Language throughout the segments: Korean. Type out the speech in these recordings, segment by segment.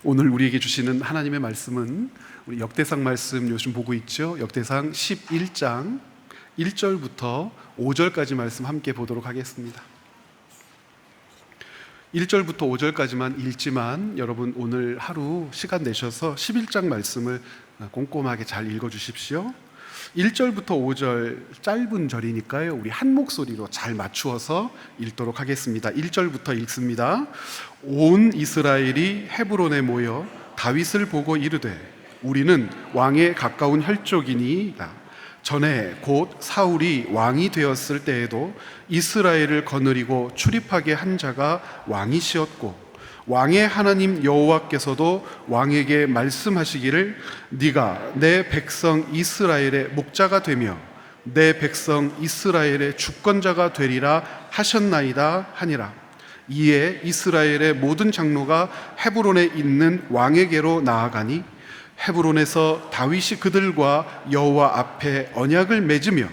오늘 우리에게 주시는 하나님의 말씀은 우리 역대상 말씀 요즘 보고 있죠? 역대상 11장 1절부터 5절까지 말씀 함께 보도록 하겠습니다. 1절부터 5절까지만 읽지만 여러분 오늘 하루 시간 내셔서 11장 말씀을 꼼꼼하게 잘 읽어주십시오. 1절부터 5절 짧은 절이니까요, 우리 한 목소리로 잘 맞추어서 읽도록 하겠습니다. 1절부터 읽습니다. 온 이스라엘이 헤브론에 모여 다윗을 보고 이르되 우리는 왕에 가까운 혈족이니이다. 전에 곧 사울이 왕이 되었을 때에도 이스라엘을 거느리고 출입하게 한 자가 왕이시었고 왕의 하나님 여호와께서도 왕에게 말씀하시기를 네가 내 백성 이스라엘의 목자가 되며 내 백성 이스라엘의 주권자가 되리라 하셨나이다 하니라. 이에 이스라엘의 모든 장로가 헤브론에 있는 왕에게로 나아가니 헤브론에서 다윗이 그들과 여호와 앞에 언약을 맺으며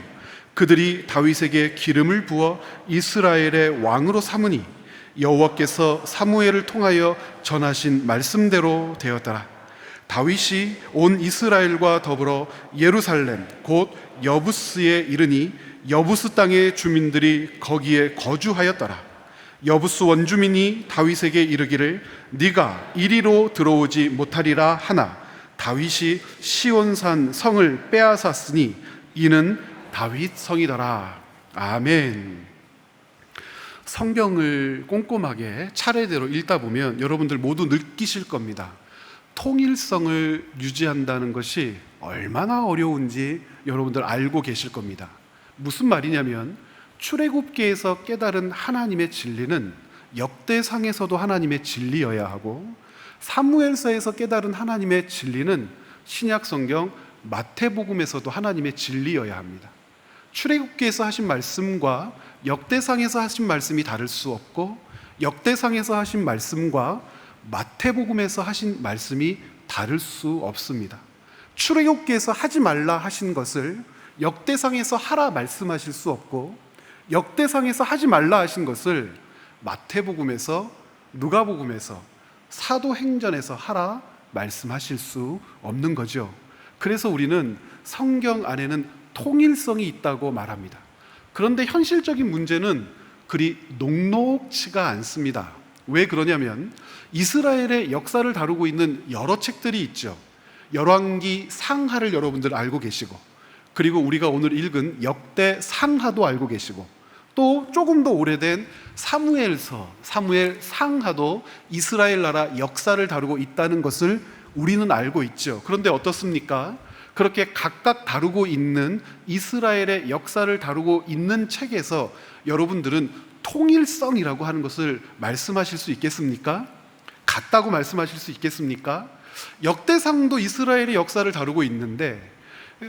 그들이 다윗에게 기름을 부어 이스라엘의 왕으로 삼으니 여호와께서 사무엘을 통하여 전하신 말씀대로 되었더라. 다윗이 온 이스라엘과 더불어 예루살렘 곧 여부스에 이르니 여부스 땅의 주민들이 거기에 거주하였더라. 여부스 원주민이 다윗에게 이르기를 네가 이리로 들어오지 못하리라 하나 다윗이 시온산 성을 빼앗았으니 이는 다윗 성이더라. 아멘. 성경을 꼼꼼하게 차례대로 읽다 보면 여러분들 모두 느끼실 겁니다. 통일성을 유지한다는 것이 얼마나 어려운지 여러분들 알고 계실 겁니다. 무슨 말이냐면 출애굽기에서 깨달은 하나님의 진리는 역대상에서도 하나님의 진리여야 하고 사무엘서에서 깨달은 하나님의 진리는 신약성경 마태복음에서도 하나님의 진리여야 합니다. 출애굽기에서 하신 말씀과 역대상에서 하신 말씀이 다를 수 없고 역대상에서 하신 말씀과 마태복음에서 하신 말씀이 다를 수 없습니다. 출애굽기에서 하지 말라 하신 것을 역대상에서 하라 말씀하실 수 없고 역대상에서 하지 말라 하신 것을 마태복음에서 누가복음에서 사도행전에서 하라 말씀하실 수 없는 거죠. 그래서 우리는 성경 안에는 통일성이 있다고 말합니다. 그런데 현실적인 문제는 그리 녹록지가 않습니다. 왜 그러냐면 이스라엘의 역사를 다루고 있는 여러 책들이 있죠. 열왕기 상하를 여러분들 알고 계시고 그리고 우리가 오늘 읽은 역대 상하도 알고 계시고 또 조금 더 오래된 사무엘서, 사무엘 상하도 이스라엘 나라 역사를 다루고 있다는 것을 우리는 알고 있죠. 그런데 어떻습니까? 그렇게 각각 다루고 있는 이스라엘의 역사를 다루고 있는 책에서 여러분들은 통일성이라고 하는 것을 말씀하실 수 있겠습니까? 같다고 말씀하실 수 있겠습니까? 역대상도 이스라엘의 역사를 다루고 있는데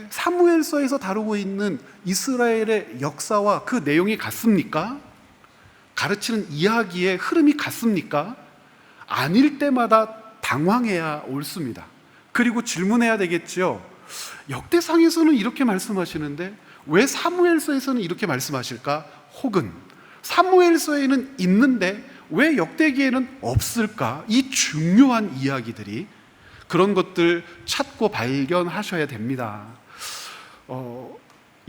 사무엘서에서 다루고 있는 이스라엘의 역사와 그 내용이 같습니까? 가르치는 이야기의 흐름이 같습니까? 아닐 때마다 당황해야 옳습니다. 그리고 질문해야 되겠죠. 역대상에서는 이렇게 말씀하시는데 왜 사무엘서에서는 이렇게 말씀하실까? 혹은 사무엘서에는 있는데 왜 역대기에는 없을까? 이 중요한 이야기들이 그런 것들 찾고 발견하셔야 됩니다.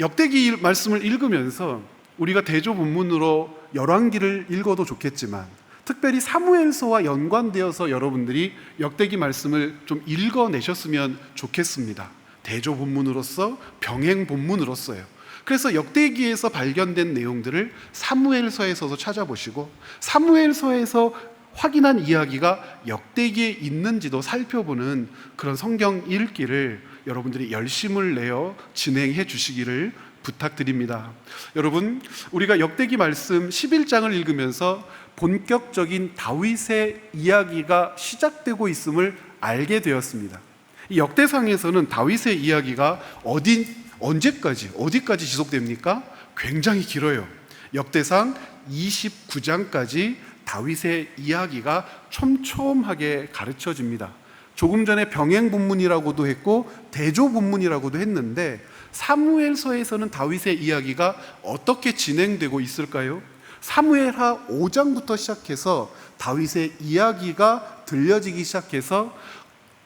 역대기 말씀을 읽으면서 우리가 대조 본문으로 열왕기를 읽어도 좋겠지만 특별히 사무엘서와 연관되어서 여러분들이 역대기 말씀을 좀 읽어내셨으면 좋겠습니다. 대조 본문으로서 병행 본문으로서요. 그래서 역대기에서 발견된 내용들을 사무엘서에서도 찾아보시고 사무엘서에서 확인한 이야기가 역대기에 있는지도 살펴보는 그런 성경 읽기를 여러분들이 열심을 내어 진행해 주시기를 부탁드립니다. 여러분, 우리가 역대기 말씀 11장을 읽으면서 본격적인 다윗의 이야기가 시작되고 있음을 알게 되었습니다. 이 역대상에서는 다윗의 이야기가 어디까지 지속됩니까? 굉장히 길어요. 역대상 29장까지 다윗의 이야기가 촘촘하게 가르쳐집니다. 조금 전에 병행 본문이라고도 했고 대조 본문이라고도 했는데 사무엘서에서는 다윗의 이야기가 어떻게 진행되고 있을까요? 사무엘하 5장부터 시작해서 다윗의 이야기가 들려지기 시작해서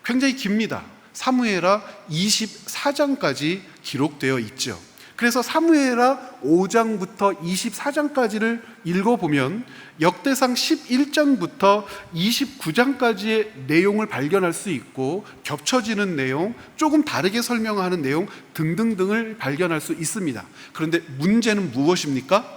굉장히 깁니다. 사무엘하 24장까지 기록되어 있죠. 그래서 사무엘하 5장부터 24장까지를 읽어보면 역대상 11장부터 29장까지의 내용을 발견할 수 있고, 겹쳐지는 내용, 조금 다르게 설명하는 내용 등등등을 발견할 수 있습니다. 그런데 문제는 무엇입니까?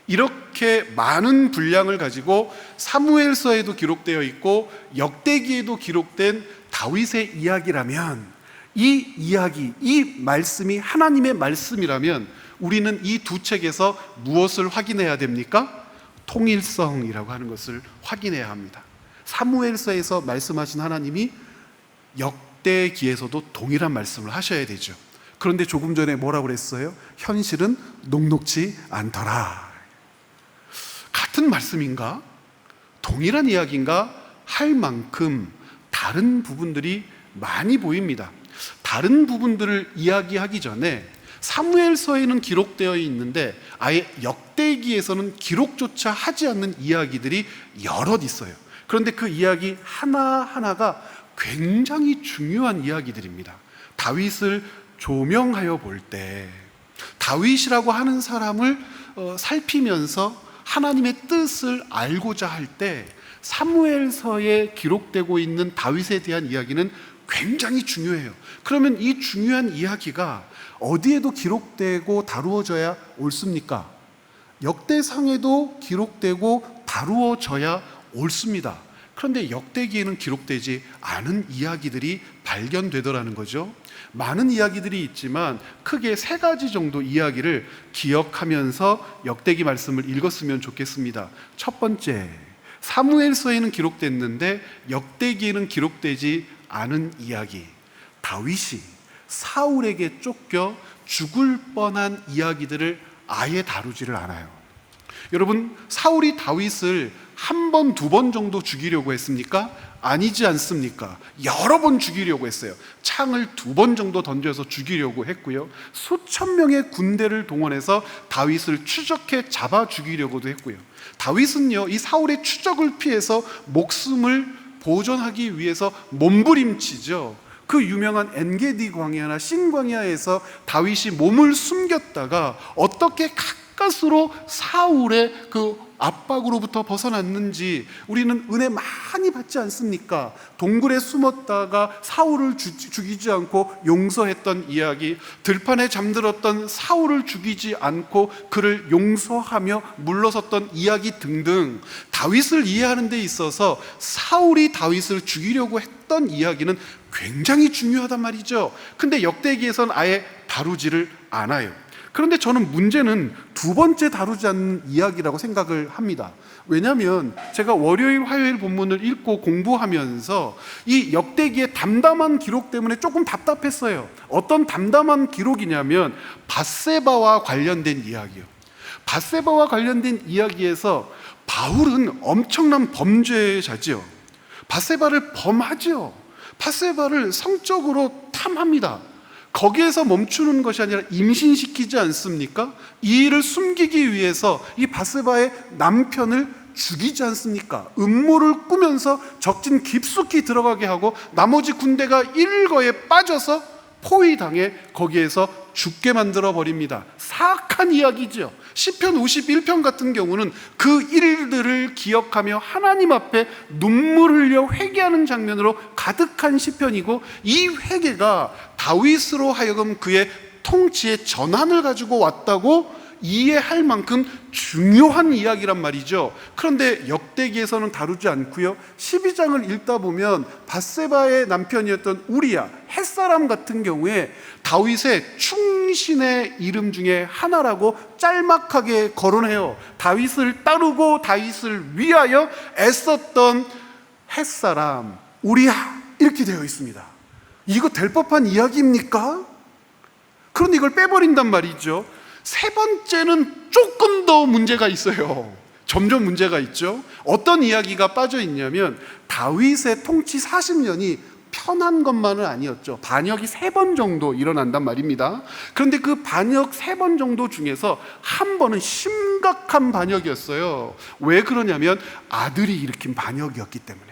이렇게 많은 분량을 가지고 사무엘서에도 기록되어 있고 역대기에도 기록된 다윗의 이야기라면, 이 이야기, 이 말씀이 하나님의 말씀이라면 우리는 이 두 책에서 무엇을 확인해야 됩니까? 통일성이라고 하는 것을 확인해야 합니다. 사무엘서에서 말씀하신 하나님이 역대기에서도 동일한 말씀을 하셔야 되죠. 그런데 조금 전에 뭐라고 그랬어요? 현실은 녹록지 않더라. 같은 말씀인가? 동일한 이야기인가? 할 만큼 다른 부분들이 많이 보입니다. 다른 부분들을 이야기하기 전에 사무엘서에는 기록되어 있는데 아예 역대기에서는 기록조차 하지 않는 이야기들이 여럿 있어요. 그런데 그 이야기 하나하나가 굉장히 중요한 이야기들입니다. 다윗을 조명하여 볼 때, 다윗이라고 하는 사람을 살피면서 하나님의 뜻을 알고자 할 때 사무엘서에 기록되고 있는 다윗에 대한 이야기는 굉장히 중요해요. 그러면 이 중요한 이야기가 어디에도 기록되고 다루어져야 옳습니까? 역대상에도 기록되고 다루어져야 옳습니다. 그런데 역대기에는 기록되지 않은 이야기들이 발견되더라는 거죠. 많은 이야기들이 있지만 크게 세 가지 정도 이야기를 기억하면서 역대기 말씀을 읽었으면 좋겠습니다. 첫 번째, 사무엘서에는 기록됐는데 역대기에는 기록되지 않은 이야기, 다윗이 사울에게 쫓겨 죽을 뻔한 이야기들을 아예 다루지를 않아요. 여러분, 사울이 다윗을 한 번, 두 번 정도 죽이려고 했습니까? 아니지 않습니까? 여러 번 죽이려고 했어요. 창을 2번 정도 던져서 죽이려고 했고요. 수천 명의 군대를 동원해서 다윗을 추적해 잡아 죽이려고도 했고요. 다윗은요, 이 사울의 추적을 피해서 목숨을 보존하기 위해서 몸부림치죠. 그 유명한 엔게디 광야나 신 광야에서 다윗이 몸을 숨겼다가 어떻게 가까스로 사울의 그 압박으로부터 벗어났는지 우리는 은혜 많이 받지 않습니까? 동굴에 숨었다가 사울을 죽이지 않고 용서했던 이야기, 들판에 잠들었던 사울을 죽이지 않고 그를 용서하며 물러섰던 이야기 등등, 다윗을 이해하는 데 있어서 사울이 다윗을 죽이려고 했던 이야기는 굉장히 중요하단 말이죠. 근데 역대기에서는 아예 다루지를 않아요. 그런데 저는 문제는 두 번째 다루지 않는 이야기라고 생각을 합니다. 왜냐하면 제가 월요일, 화요일 본문을 읽고 공부하면서 이 역대기의 담담한 기록 때문에 조금 답답했어요. 어떤 담담한 기록이냐면 밧세바와 관련된 이야기요. 밧세바와 관련된 이야기에서 바울은 엄청난 범죄자지요. 밧세바를 범하지요. 밧세바를 성적으로 탐합니다. 거기에서 멈추는 것이 아니라 임신시키지 않습니까? 이 일을 숨기기 위해서 이 밧세바의 남편을 죽이지 않습니까? 음모를 꾸면서 적진 깊숙이 들어가게 하고 나머지 군대가 일거에 빠져서 포위당해 거기에서 죽게 만들어 버립니다. 사악한 이야기죠. 시편 51편 같은 경우는 그 일들을 기억하며 하나님 앞에 눈물을 흘려 회개하는 장면으로 가득한 시편이고, 이 회개가 다윗으로 하여금 그의 통치의 전환을 가지고 왔다고 이해할 만큼 중요한 이야기란 말이죠. 그런데 역대기에서는 다루지 않고요, 12장을 읽다 보면 밧세바의 남편이었던 우리야, 햇사람 같은 경우에 다윗의 충신의 이름 중에 하나라고 짤막하게 거론해요. 다윗을 따르고 다윗을 위하여 애썼던 햇사람 우리야, 이렇게 되어 있습니다. 이거 될 법한 이야기입니까? 그런데 이걸 빼버린단 말이죠. 세 번째는 조금 더 문제가 있어요. 점점 문제가 있죠. 어떤 이야기가 빠져 있냐면 다윗의 통치 40년이 편한 것만은 아니었죠. 반역이 3번 정도 일어난단 말입니다. 그런데 그 반역 3번 정도 중에서 한 번은 심각한 반역이었어요. 왜 그러냐면 아들이 일으킨 반역이었기 때문에.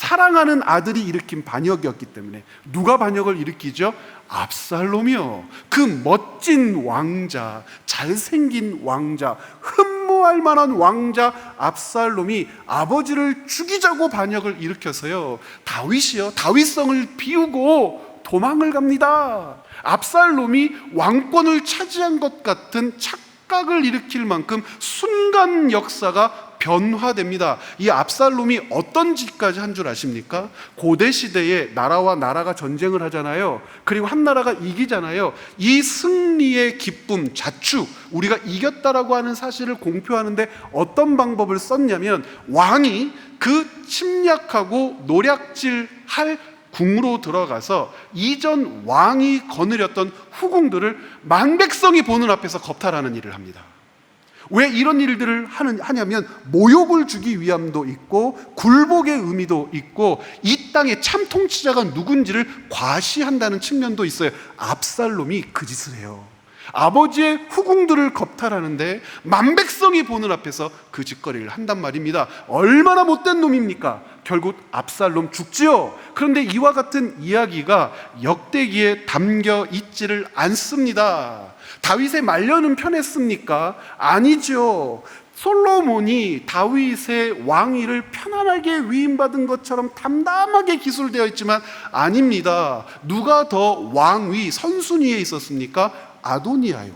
사랑하는 아들이 일으킨 반역이었기 때문에. 누가 반역을 일으키죠? 압살롬이요. 그 멋진 왕자, 잘생긴 왕자, 흠모할 만한 왕자 압살롬이 아버지를 죽이자고 반역을 일으켜서요, 다윗이요, 다윗성을 비우고 도망을 갑니다. 압살롬이 왕권을 차지한 것 같은 착각을 일으킬 만큼 순간 역사가 변화됩니다. 이 압살롬이 어떤 짓까지 한 줄 아십니까? 고대 시대에 나라와 나라가 전쟁을 하잖아요. 그리고 한 나라가 이기잖아요. 이 승리의 기쁨, 자축, 우리가 이겼다라고 하는 사실을 공표하는데 어떤 방법을 썼냐면, 왕이 그 침략하고 노략질할 궁으로 들어가서 이전 왕이 거느렸던 후궁들을 만백성이 보는 앞에서 겁탈하는 일을 합니다. 왜 이런 일들을 하냐면, 모욕을 주기 위함도 있고 굴복의 의미도 있고 이 땅의 참 통치자가 누군지를 과시한다는 측면도 있어요. 압살롬이 그 짓을 해요. 아버지의 후궁들을 겁탈하는데 만백성이 보는 앞에서 그 짓거리를 한단 말입니다. 얼마나 못된 놈입니까? 결국 압살롬 죽지요. 그런데 이와 같은 이야기가 역대기에 담겨 있지를 않습니다. 다윗의 말년은 편했습니까? 아니죠. 솔로몬이 다윗의 왕위를 편안하게 위임받은 것처럼 담담하게 기술되어 있지만 아닙니다. 누가 더 왕위 선순위에 있었습니까? 아도니아요.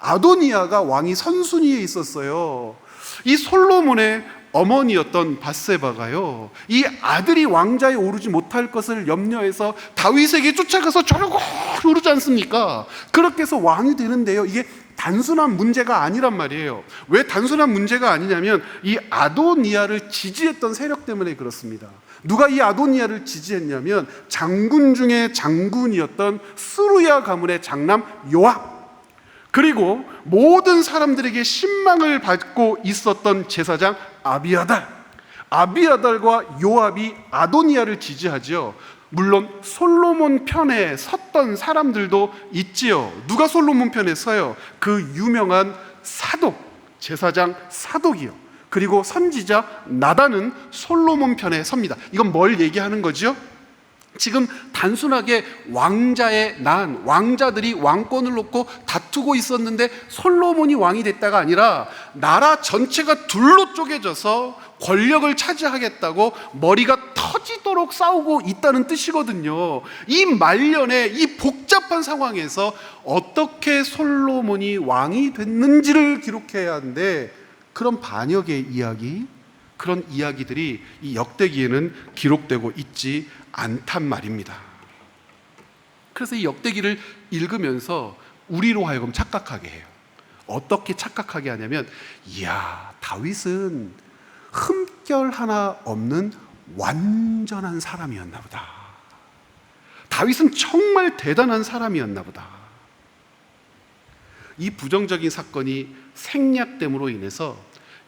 아도니아가 왕위 선순위에 있었어요. 이 솔로몬의 어머니였던 밧세바가요, 이 아들이 왕자에 오르지 못할 것을 염려해서 다윗에게 쫓아가서 저러고 오르지 않습니까? 그렇게 해서 왕이 되는데요, 이게 단순한 문제가 아니란 말이에요. 왜 단순한 문제가 아니냐면, 이 아도니아를 지지했던 세력 때문에 그렇습니다. 누가 이 아도니아를 지지했냐면, 장군 중에 장군이었던 스루야 가문의 장남 요압, 그리고 모든 사람들에게 신망을 받고 있었던 제사장 아비아달과 요압이 아도니아를 지지하지요. 물론 솔로몬 편에 섰던 사람들도 있지요. 누가 솔로몬 편에 서요? 그 유명한 사독, 제사장 사독이요, 그리고 선지자 나단은 솔로몬 편에 섭니다. 이건 뭘 얘기하는 거죠? 지금 단순하게 왕자의 난, 왕자들이 왕권을 놓고 다투고 있었는데 솔로몬이 왕이 됐다가 아니라 나라 전체가 둘로 쪼개져서 권력을 차지하겠다고 머리가 터지도록 싸우고 있다는 뜻이거든요. 이 말년에 이 복잡한 상황에서 어떻게 솔로몬이 왕이 됐는지를 기록해야 하는데, 그런 반역의 이야기, 그런 이야기들이 이 역대기에는 기록되고 있지 않단 말입니다. 그래서 이 역대기를 읽으면서 우리로 하여금 착각하게 해요. 어떻게 착각하게 하냐면, 이야, 다윗은 흠결 하나 없는 완전한 사람이었나 보다. 다윗은 정말 대단한 사람이었나 보다. 이 부정적인 사건이 생략됨으로 인해서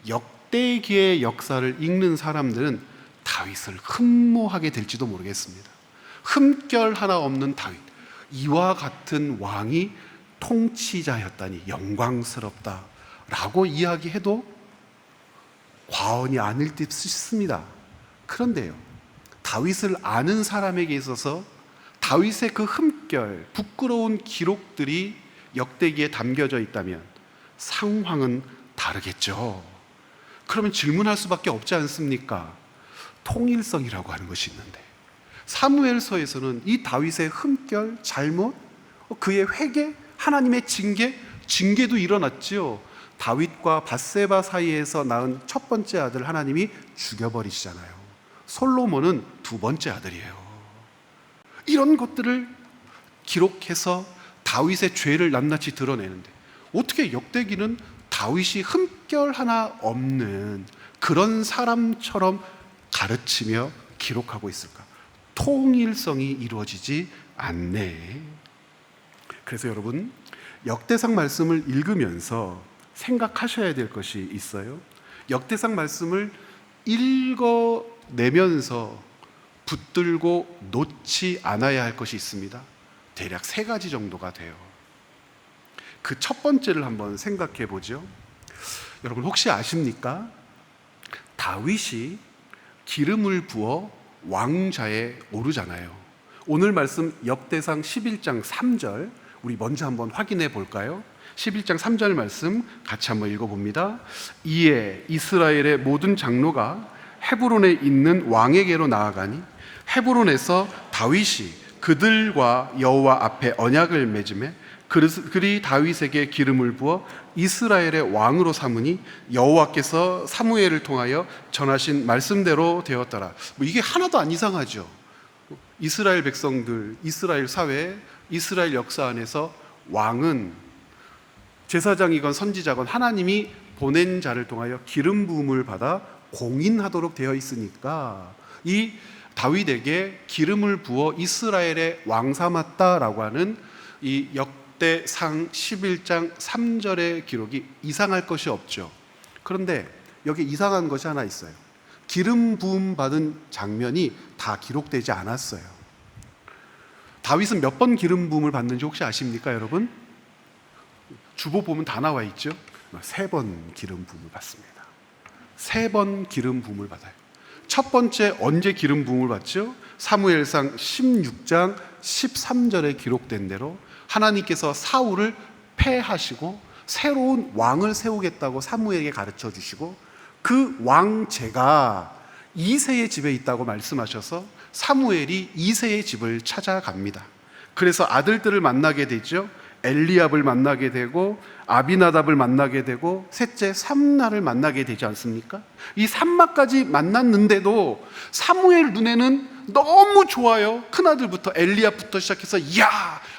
역대기의 역사를 읽는 사람들은 다윗을 흠모하게 될지도 모르겠습니다. 흠결 하나 없는 다윗, 이와 같은 왕이 통치자였다니 영광스럽다라고 이야기해도 과언이 아닐 듯 싶습니다. 그런데요, 다윗을 아는 사람에게 있어서 다윗의 그 흠결, 부끄러운 기록들이 역대기에 담겨져 있다면 상황은 다르겠죠. 그러면 질문할 수밖에 없지 않습니까? 통일성이라고 하는 것이 있는데, 사무엘서에서는 이 다윗의 흠결, 잘못, 그의 회개, 하나님의 징계도 일어났지요. 다윗과 밧세바 사이에서 낳은 첫 번째 아들 하나님이 죽여버리시잖아요. 솔로몬은 두 번째 아들이에요. 이런 것들을 기록해서 다윗의 죄를 낱낱이 드러내는데, 어떻게 역대기는 다윗이 흠결 하나 없는 그런 사람처럼 가르치며 기록하고 있을까? 통일성이 이루어지지 않네. 그래서 여러분, 역대상 말씀을 읽으면서 생각하셔야 될 것이 있어요. 역대상 말씀을 읽어내면서 붙들고 놓지 않아야 할 것이 있습니다. 대략 3가지 정도가 돼요. 그 첫 번째를 한번 생각해 보죠. 여러분, 혹시 아십니까? 다윗이 기름을 부어 왕좌에 오르잖아요. 오늘 말씀 역대상 11장 3절 우리 먼저 한번 확인해 볼까요? 11장 3절 말씀 같이 한번 읽어봅니다. 이에 이스라엘의 모든 장로가 헤브론에 있는 왕에게로 나아가니 헤브론에서 다윗이 그들과 여호와 앞에 언약을 맺음에 그리 다윗에게 기름을 부어 이스라엘의 왕으로 삼으니 여호와께서 사무엘을 통하여 전하신 말씀대로 되었더라. 이게 하나도 안 이상하죠. 이스라엘 백성들, 이스라엘 사회, 이스라엘 역사 안에서 왕은 제사장이건 선지자건 하나님이 보낸 자를 통하여 기름 부음을 받아 공인하도록 되어 있으니까 이 다윗에게 기름을 부어 이스라엘의 왕 삼았다라고 하는 이 역대상 11장 3절의 기록이 이상할 것이 없죠. 그런데 여기 이상한 것이 하나 있어요. 기름 부음 받은 장면이 다 기록되지 않았어요. 다윗은 몇 번 기름 부음을 받는지 혹시 아십니까, 여러분? 주보 보면 다 나와 있죠. 3번 기름 부음을 받습니다. 3번 기름 부음을 받아요. 첫 번째 언제 기름 부음을 받죠? 사무엘상 16장 13절에 기록된 대로 하나님께서 사울을 패하시고 새로운 왕을 세우겠다고 사무엘에게 가르쳐 주시고 그 왕제가 이새의 집에 있다고 말씀하셔서 사무엘이 이새의 집을 찾아갑니다. 그래서 아들들을 만나게 되죠. 엘리압을 만나게 되고 아비나답을 만나게 되고 셋째 삼나를 만나게 되지 않습니까? 이 삼마까지 만났는데도 사무엘 눈에는 너무 좋아요. 큰아들부터 엘리압부터 시작해서 이야,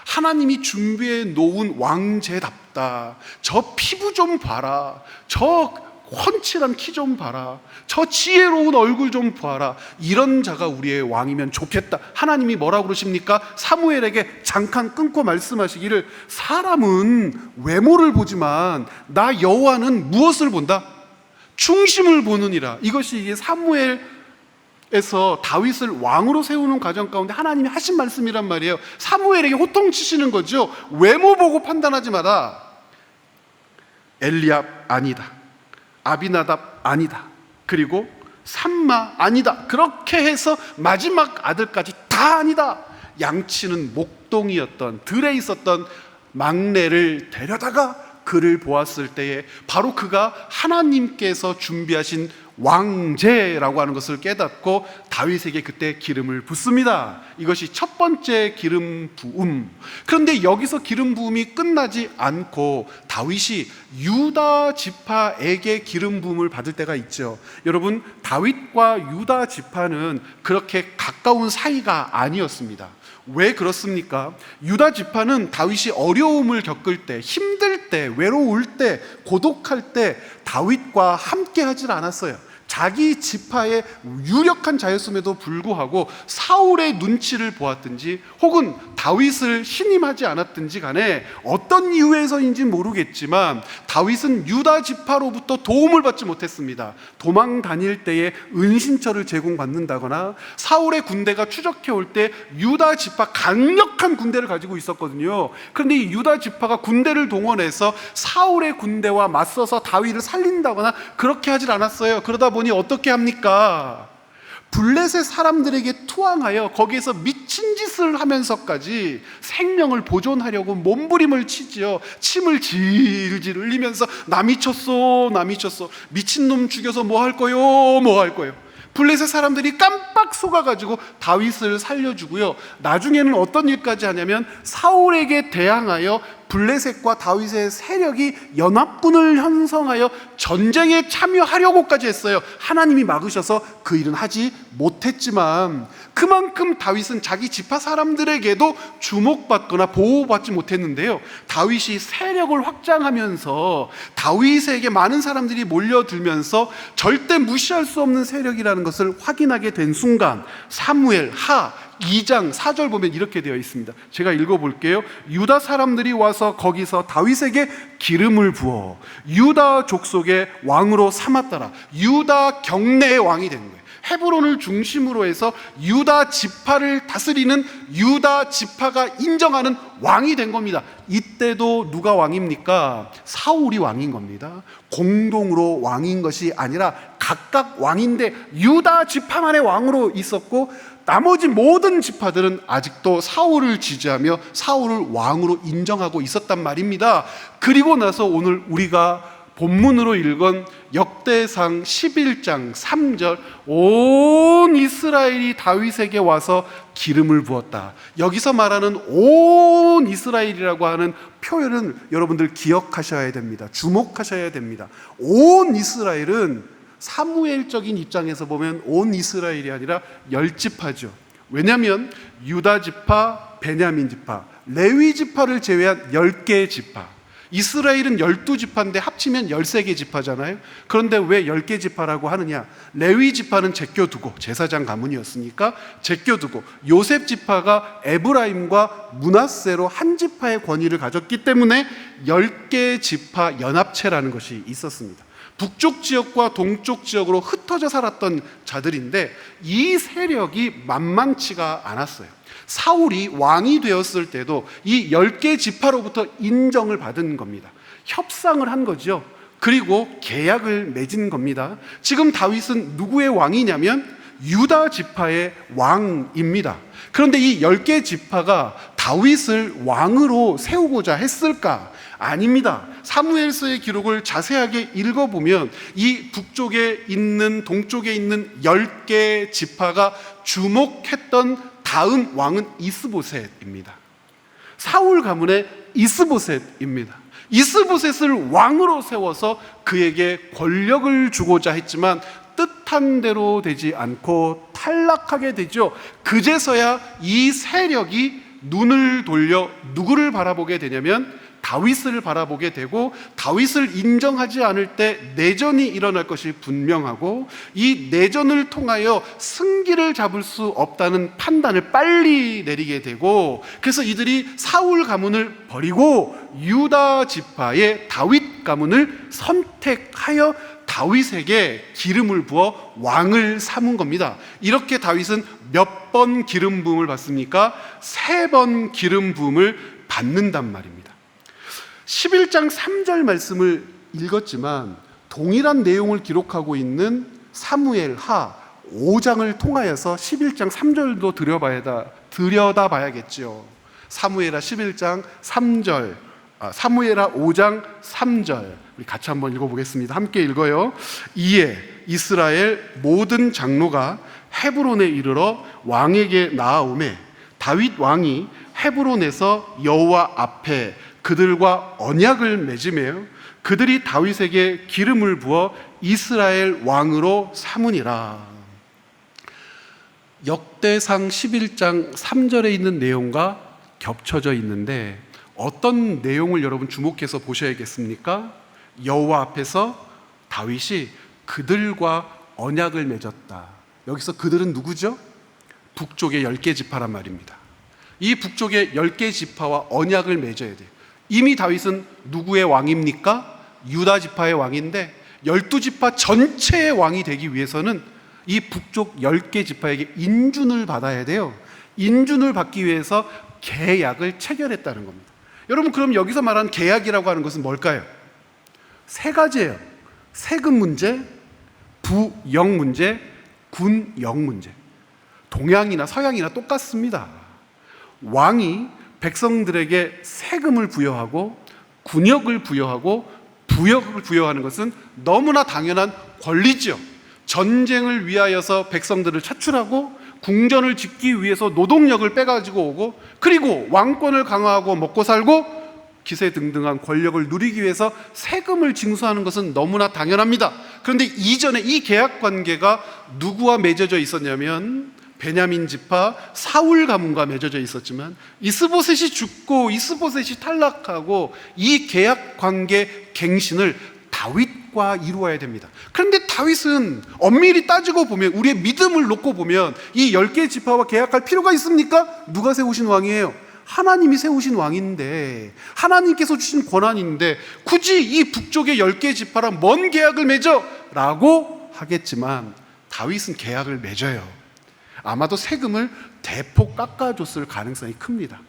하나님이 준비해 놓은 왕제답다. 저 피부 좀 봐라. 저 훤칠한 키 좀 봐라. 저 지혜로운 얼굴 좀 봐라. 이런 자가 우리의 왕이면 좋겠다. 하나님이 뭐라고 그러십니까? 사무엘에게 잠깐 끊고 말씀하시기를 사람은 외모를 보지만 나 여호와는 무엇을 본다? 중심을 보느니라. 이것이 사무엘에서 다윗을 왕으로 세우는 과정 가운데 하나님이 하신 말씀이란 말이에요. 사무엘에게 호통치시는 거죠. 외모 보고 판단하지 마라. 엘리압 아니다. 아비나답 아니다. 그리고 삼마 아니다. 그렇게 해서 마지막 아들까지 다 아니다. 양치는 목동이었던 들에 있었던 막내를 데려다가 그를 보았을 때에 바로 그가 하나님께서 준비하신 왕제라고 하는 것을 깨닫고 다윗에게 그때 기름을 붓습니다. 이것이 첫 번째 기름 부음. 그런데 여기서 기름 부음이 끝나지 않고 다윗이 유다 지파에게 기름 부음을 받을 때가 있죠. 여러분, 다윗과 유다 지파는 그렇게 가까운 사이가 아니었습니다. 왜 그렇습니까? 유다 지파는 다윗이 어려움을 겪을 때, 힘들 때, 외로울 때, 고독할 때 다윗과 함께 하질 않았어요. 자기 지파의 유력한 자였음에도 불구하고 사울의 눈치를 보았든지 혹은 다윗을 신임하지 않았든지 간에 어떤 이유에서인지 모르겠지만 다윗은 유다 지파로부터 도움을 받지 못했습니다. 도망 다닐 때에 은신처를 제공받는다거나 사울의 군대가 추적해 올 때 유다 지파 강력한 군대를 가지고 있었거든요. 그런데 이 유다 지파가 군대를 동원해서 사울의 군대와 맞서서 다윗을 살린다거나 그렇게 하질 않았어요. 그러다 보니 어떻게 합니까? 블레셋 사람들에게 투항하여 거기에서 미친 짓을 하면서까지 생명을 보존하려고 몸부림을 치지요. 침을 질질 흘리면서 나 미쳤어, 나 미쳤어. 미친놈 죽여서 뭐 할 거요, 뭐 할 거요. 블레셋 사람들이 깜빡 속아가지고 다윗을 살려주고요. 나중에는 어떤 일까지 하냐면 사울에게 대항하여 블레셋과 다윗의 세력이 연합군을 형성하여 전쟁에 참여하려고까지 했어요. 하나님이 막으셔서 그 일은 하지 못했지만 그만큼 다윗은 자기 지파 사람들에게도 주목받거나 보호받지 못했는데요. 다윗이 세력을 확장하면서 다윗에게 많은 사람들이 몰려들면서 절대 무시할 수 없는 세력이라는 것을 확인하게 된 순간 사무엘 하 2장 4절 보면 이렇게 되어 있습니다. 제가 읽어볼게요. 유다 사람들이 와서 거기서 다윗에게 기름을 부어 유다 족속의 왕으로 삼았더라. 유다 경내의 왕이 된 거예요. 헤브론을 중심으로 해서 유다 지파를 다스리는 유다 지파가 인정하는 왕이 된 겁니다. 이때도 누가 왕입니까? 사울이 왕인 겁니다. 공동으로 왕인 것이 아니라 각각 왕인데 유다 지파만의 왕으로 있었고, 나머지 모든 지파들은 아직도 사울을 지지하며 사울을 왕으로 인정하고 있었단 말입니다. 그리고 나서 오늘 우리가 본문으로 읽은 역대상 11장 3절, 온 이스라엘이 다윗에게 와서 기름을 부었다. 여기서 말하는 온 이스라엘이라고 하는 표현은 여러분들 기억하셔야 됩니다. 주목하셔야 됩니다. 온 이스라엘은 사무엘적인 입장에서 보면 온 이스라엘이 아니라 10지파죠. 왜냐하면 유다 지파, 베냐민 지파, 레위 지파를 제외한 10개의 지파, 이스라엘은 12지파인데 합치면 13개 지파잖아요. 그런데 왜 10개 지파라고 하느냐? 레위 지파는 제껴두고, 제사장 가문이었으니까 제껴두고, 요셉 지파가 에브라임과 므낫세로 한 지파의 권위를 가졌기 때문에 10개 지파 연합체라는 것이 있었습니다. 북쪽 지역과 동쪽 지역으로 흩어져 살았던 자들인데 이 세력이 만만치가 않았어요. 사울이 왕이 되었을 때도 이 10개 지파로부터 인정을 받은 겁니다. 협상을 한 거죠. 그리고 계약을 맺은 겁니다. 지금 다윗은 누구의 왕이냐면 유다 지파의 왕입니다. 그런데 이 10개 지파가 다윗을 왕으로 세우고자 했을까? 아닙니다. 사무엘서의 기록을 자세하게 읽어보면 이 북쪽에 있는, 동쪽에 있는 10개 지파가 주목했던 다음 왕은 이스보셋입니다. 사울 가문의 이스보셋입니다. 이스보셋을 왕으로 세워서 그에게 권력을 주고자 했지만 뜻한 대로 되지 않고 탈락하게 되죠. 그제서야 이 세력이 눈을 돌려 누구를 바라보게 되냐면 다윗을 바라보게 되고, 다윗을 인정하지 않을 때 내전이 일어날 것이 분명하고, 이 내전을 통하여 승기를 잡을 수 없다는 판단을 빨리 내리게 되고, 그래서 이들이 사울 가문을 버리고 유다 지파의 다윗 가문을 선택하여 다윗에게 기름을 부어 왕을 삼은 겁니다. 이렇게 다윗은 몇 번 기름 부음을 받습니까? 3번 기름 부음을 받는단 말입니다. 11장 3절 말씀을 읽었지만 동일한 내용을 기록하고 있는 사무엘하 5장을 통하여서 11장 3절도 들여다봐야겠죠. 사무엘하 11장 3절, 사무엘하 5장 3절 우리 같이 한번 읽어보겠습니다. 함께 읽어요. 이에 이스라엘 모든 장로가 헤브론에 이르러 왕에게 나아오매 다윗 왕이 헤브론에서 여호와 앞에 그들과 언약을 맺으며 그들이 다윗에게 기름을 부어 이스라엘 왕으로 삼으니라. 역대상 11장 3절에 있는 내용과 겹쳐져 있는데 어떤 내용을 여러분 주목해서 보셔야겠습니까? 여호와 앞에서 다윗이 그들과 언약을 맺었다. 여기서 그들은 누구죠? 북쪽의 10개 지파란 말입니다. 이 북쪽의 10개 지파와 언약을 맺어야 돼요. 이미 다윗은 누구의 왕입니까? 유다 지파의 왕인데 12지파 전체의 왕이 되기 위해서는 이 북쪽 10개 지파에게 인준을 받아야 돼요. 인준을 받기 위해서 계약을 체결했다는 겁니다. 여러분, 그럼 여기서 말하는 계약이라고 하는 것은 뭘까요? 3가지예요. 세금 문제, 부영 문제, 군영 문제. 동양이나 서양이나 똑같습니다. 왕이 백성들에게 세금을 부여하고 군역을 부여하고 부역을 부여하는 것은 너무나 당연한 권리죠. 전쟁을 위하여서 백성들을 차출하고 궁전을 짓기 위해서 노동력을 빼가지고 오고, 그리고 왕권을 강화하고 먹고 살고 기세등등한 권력을 누리기 위해서 세금을 징수하는 것은 너무나 당연합니다. 그런데 이전에 이 계약 관계가 누구와 맺어져 있었냐면 베냐민 지파 사울 가문과 맺어져 있었지만 이스보셋이 죽고 이스보셋이 탈락하고 이 계약 관계 갱신을 다윗과 이루어야 됩니다. 그런데 다윗은 엄밀히 따지고 보면, 우리의 믿음을 놓고 보면 이 10개 지파와 계약할 필요가 있습니까? 누가 세우신 왕이에요? 하나님이 세우신 왕인데, 하나님께서 주신 권한인데 굳이 이 북쪽의 10개 지파랑 뭔 계약을 맺어? 라고 하겠지만 다윗은 계약을 맺어요. 아마도 세금을 대폭 깎아줬을 가능성이 큽니다.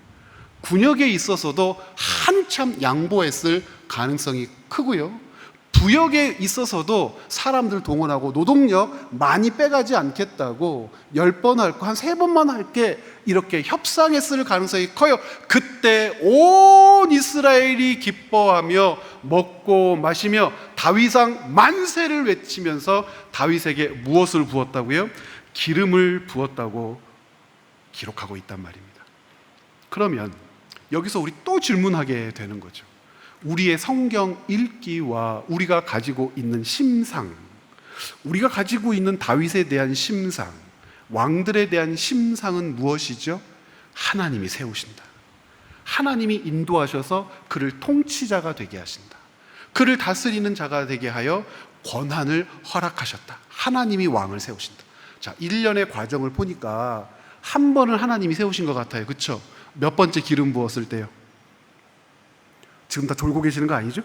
군역에 있어서도 한참 양보했을 가능성이 크고요. 부역에 있어서도 사람들 동원하고 노동력 많이 빼가지 않겠다고 10번 할 거 한 3번만 할게 이렇게 협상했을 가능성이 커요. 그때 온 이스라엘이 기뻐하며 먹고 마시며 다윗왕 만세를 외치면서 다윗에게 무엇을 부었다고요? 기름을 부었다고 기록하고 있단 말입니다. 그러면 여기서 우리 또 질문하게 되는 거죠. 우리의 성경 읽기와 우리가 가지고 있는 심상, 우리가 가지고 있는 다윗에 대한 심상, 왕들에 대한 심상은 무엇이죠? 하나님이 세우신다. 하나님이 인도하셔서 그를 통치자가 되게 하신다. 그를 다스리는 자가 되게 하여 권한을 허락하셨다. 하나님이 왕을 세우신다. 자, 1년의 과정을 보니까 한 번을 하나님이 세우신 것 같아요. 그렇죠? 몇 번째 기름 부었을 때요? 지금 다 졸고 계시는 거 아니죠?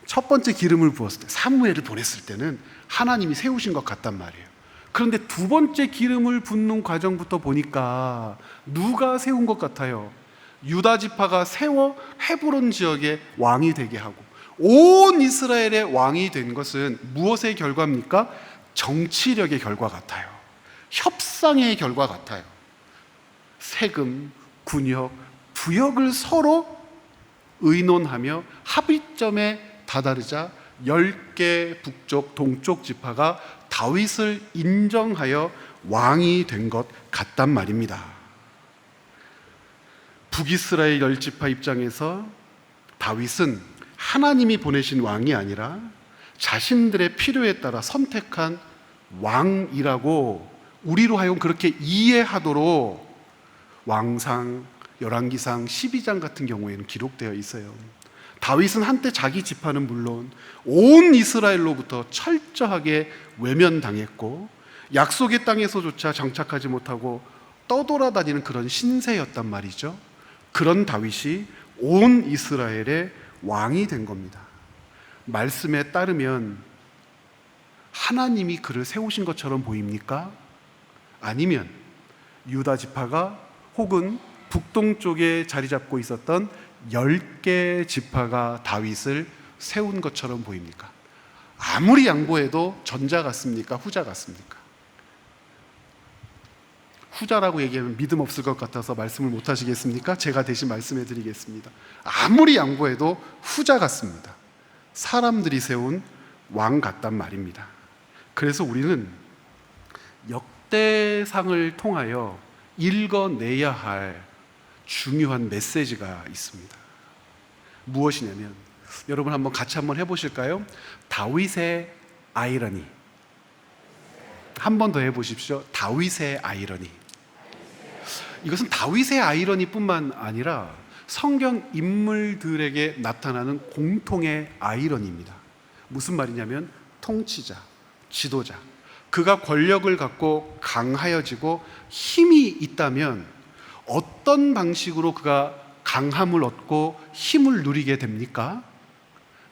첫 번째 기름을 부었을 때, 사무엘을 보냈을 때는 하나님이 세우신 것 같단 말이에요. 그런데 두 번째 기름을 붓는 과정부터 보니까 누가 세운 것 같아요? 유다 지파가 세워 헤브론 지역의 왕이 되게 하고, 온 이스라엘의 왕이 된 것은 무엇의 결과입니까? 정치력의 결과 같아요. 협상의 결과 같아요. 세금, 군역, 부역을 서로 의논하며 합의점에 다다르자 10개 북쪽 동쪽 지파가 다윗을 인정하여 왕이 된 것 같단 말입니다. 북이스라엘 10지파 입장에서 다윗은 하나님이 보내신 왕이 아니라 자신들의 필요에 따라 선택한 왕이라고 우리로 하여금 그렇게 이해하도록 왕상, 열왕기상 12장 같은 경우에는 기록되어 있어요. 다윗은 한때 자기 지파는 물론 온 이스라엘로부터 철저하게 외면당했고 약속의 땅에서조차 정착하지 못하고 떠돌아다니는 그런 신세였단 말이죠. 그런 다윗이 온 이스라엘의 왕이 된 겁니다. 말씀에 따르면 하나님이 그를 세우신 것처럼 보입니까? 아니면 유다 지파가 혹은 북동쪽에 자리 잡고 있었던 10개 지파가 다윗을 세운 것처럼 보입니까? 아무리 양보해도 전자 같습니까? 후자 같습니까? 후자라고 얘기하면 믿음 없을 것 같아서 말씀을 못 하시겠습니까? 제가 대신 말씀해 드리겠습니다. 아무리 양보해도 후자 같습니다. 사람들이 세운 왕 같단 말입니다. 그래서 우리는 역대상을 통하여 읽어내야 할 중요한 메시지가 있습니다. 무엇이냐면, 여러분 한번 같이 한번 해보실까요? 다윗의 아이러니. 한 번 더 해보십시오. 다윗의 아이러니. 이것은 다윗의 아이러니뿐만 아니라 성경 인물들에게 나타나는 공통의 아이러니입니다. 무슨 말이냐면 통치자, 지도자, 그가 권력을 갖고 강하여지고 힘이 있다면 어떤 방식으로 그가 강함을 얻고 힘을 누리게 됩니까?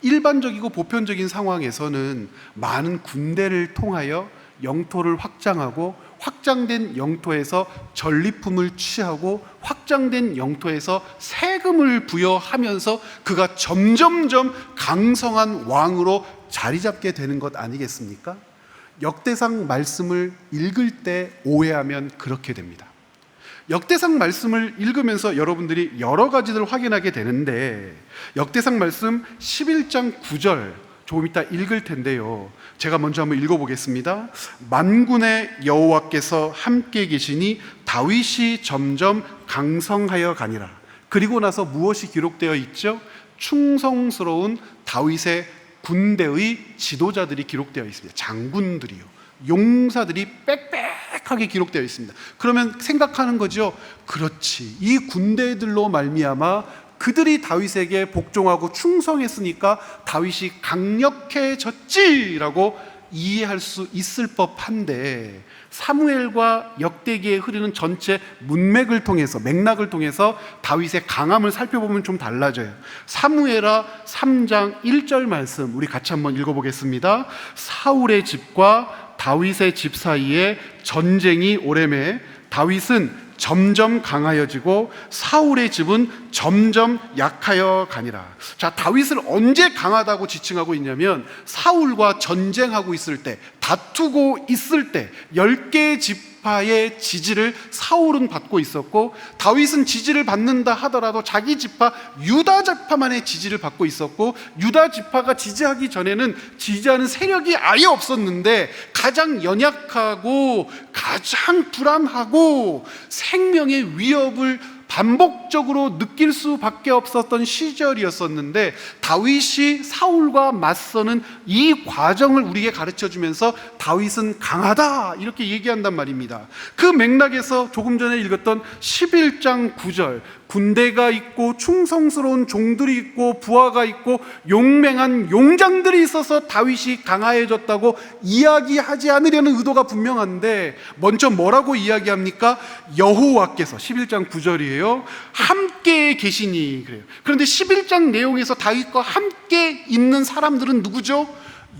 일반적이고 보편적인 상황에서는 많은 군대를 통하여 영토를 확장하고 확장된 영토에서 전리품을 취하고 확장된 영토에서 세금을 부여하면서 그가 점점점 강성한 왕으로 자리 잡게 되는 것 아니겠습니까? 역대상 말씀을 읽을 때 오해하면 그렇게 됩니다. 역대상 말씀을 읽으면서 여러분들이 여러 가지를 확인하게 되는데, 역대상 말씀 11장 9절 조금 이따 읽을 텐데요, 제가 먼저 한번 읽어보겠습니다. 만군의 여호와께서 함께 계시니 다윗이 점점 강성하여 가니라. 그리고 나서 무엇이 기록되어 있죠? 충성스러운 다윗의 군대의 지도자들이 기록되어 있습니다. 장군들이요, 용사들이 빽빽하게 기록되어 있습니다. 그러면 생각하는 거죠. 그렇지, 이 군대들로 말미암아 그들이 다윗에게 복종하고 충성했으니까 다윗이 강력해졌지라고 이해할 수 있을 법한데, 사무엘과 역대기에 흐르는 전체 문맥을 통해서, 맥락을 통해서 다윗의 강함을 살펴보면 좀 달라져요. 사무엘하 3장 1절 말씀 우리 같이 한번 읽어보겠습니다. 사울의 집과 다윗의 집 사이에 전쟁이 오래매 다윗은 점점 강하여지고 사울의 집은 점점 약하여 가니라. 자, 다윗을 언제 강하다고 지칭하고 있냐면 사울과 전쟁하고 있을 때, 다투고 있을 때 10개의 지파의 지지를 사울은 받고 있었고, 다윗은 지지를 받는다 하더라도 자기 지파 유다 지파만의 지지를 받고 있었고, 유다 지파가 지지하기 전에는 지지하는 세력이 아예 없었는데 가장 연약하고 가장 불안하고 생명의 위협을 반복적으로 느낄 수밖에 없었던 시절이었었는데, 다윗이 사울과 맞서는 이 과정을 우리에게 가르쳐주면서 다윗은 강하다 이렇게 얘기한단 말입니다. 그 맥락에서 조금 전에 읽었던 11장 9절, 군대가 있고 충성스러운 종들이 있고 부하가 있고 용맹한 용장들이 있어서 다윗이 강하여졌다고 이야기하지 않으려는 의도가 분명한데, 먼저 뭐라고 이야기합니까? 여호와께서, 11장 9절이에요, 함께 계시니 그래요. 그런데 11장 내용에서 다윗과 함께 있는 사람들은 누구죠?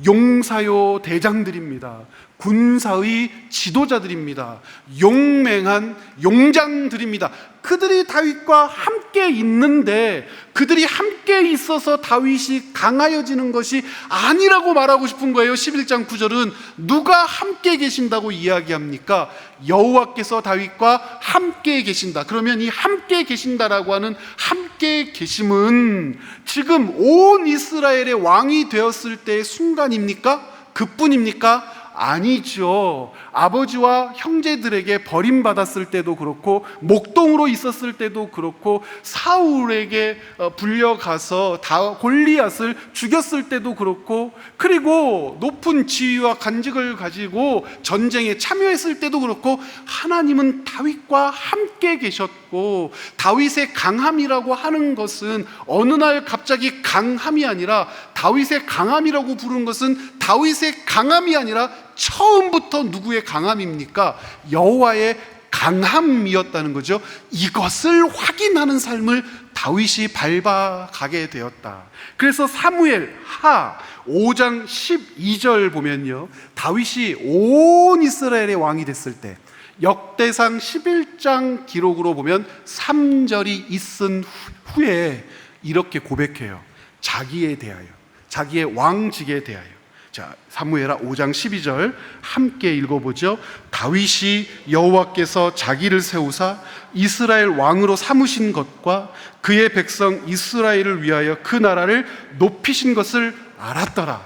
용사요 대장들입니다. 군사의 지도자들입니다. 용맹한 용장들입니다. 그들이 다윗과 함께 있는데, 그들이 함께 있어서 다윗이 강하여지는 것이 아니라고 말하고 싶은 거예요. 11장 9절은 누가 함께 계신다고 이야기합니까? 여호와께서 다윗과 함께 계신다. 그러면 이 함께 계신다라고 하는 함께 계심은 지금 온 이스라엘의 왕이 되었을 때의 순간입니까? 그뿐입니까? 아니죠. 아버지와 형제들에게 버림받았을 때도 그렇고, 목동으로 있었을 때도 그렇고, 사울에게 불려가서 골리앗을 죽였을 때도 그렇고, 그리고 높은 지위와 간직을 가지고 전쟁에 참여했을 때도 그렇고, 하나님은 다윗과 함께 계셨고, 다윗의 강함이라고 하는 것은 어느 날 갑자기 강함이 아니라, 다윗의 강함이라고 부른 것은 다윗의 강함이 아니라 처음부터 누구의 강함입니까? 여호와의 강함이었다는 거죠. 이것을 확인하는 삶을 다윗이 밟아가게 되었다. 그래서 사무엘 하 5장 12절 보면요, 다윗이 온 이스라엘의 왕이 됐을 때 역대상 11장 기록으로 보면 3절이 있은 후에 이렇게 고백해요. 자기에 대하여, 자기의 왕직에 대하여. 자, 사무엘하 5장 12절 함께 읽어보죠. 다윗이 여호와께서 자기를 세우사 이스라엘 왕으로 삼으신 것과 그의 백성 이스라엘을 위하여 그 나라를 높이신 것을 알았더라.